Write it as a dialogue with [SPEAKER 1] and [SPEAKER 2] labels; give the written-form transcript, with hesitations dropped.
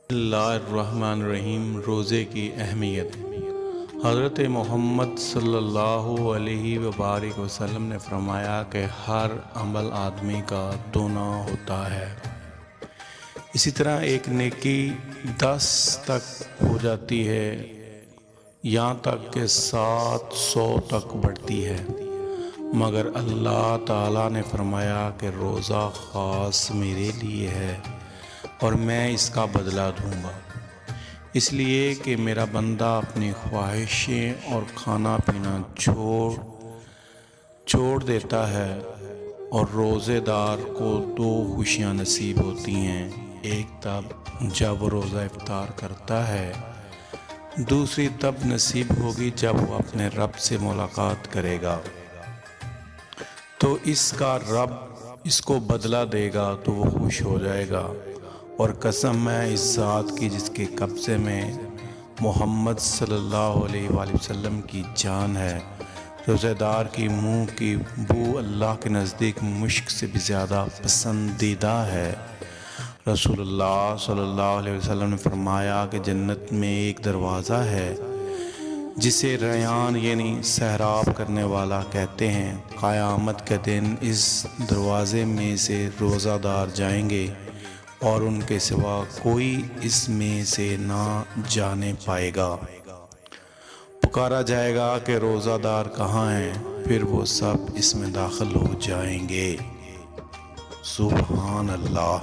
[SPEAKER 1] اللہ الرحمن الرحیم۔ روزے کی اہمیت۔ حضرت محمد صلی اللہ علیہ وبارک وسلم نے فرمایا کہ ہر عمل آدمی کا دونا ہوتا ہے، اسی طرح ایک نیکی 10 تک ہو جاتی ہے، یہاں تک کہ 700 تک بڑھتی ہے، مگر اللہ تعالیٰ نے فرمایا کہ روزہ خاص میرے لیے ہے اور میں اس کا بدلہ دوں گا، اس لیے کہ میرا بندہ اپنی خواہشیں اور کھانا پینا چھوڑ دیتا ہے، اور روزے دار کو 2 خوشیاں نصیب ہوتی ہیں، ایک تب جب وہ روزہ افطار کرتا ہے، دوسری تب نصیب ہوگی جب وہ اپنے رب سے ملاقات کرے گا، تو اس کا رب اس کو بدلہ دے گا تو وہ خوش ہو جائے گا۔ اور قسم ہے اس ذات کی جس کے قبضے میں محمد صلی اللہ علیہ وآلہ وسلم کی جان ہے، روزہ دار کی منہ کی بو اللہ کے نزدیک مشک سے بھی زیادہ پسندیدہ ہے۔ رسول اللہ صلی اللہ علیہ وسلم نے فرمایا کہ جنت میں ایک دروازہ ہے جسے ریان یعنی سحراب کرنے والا کہتے ہیں، قیامت کے دن اس دروازے میں سے روزہ دار جائیں گے اور ان کے سوا کوئی اس میں سے نہ جانے پائے گا۔ پکارا جائے گا کہ روزہ دار کہاں ہیں؟ پھر وہ سب اس میں داخل ہو جائیں گے۔ سبحان اللہ۔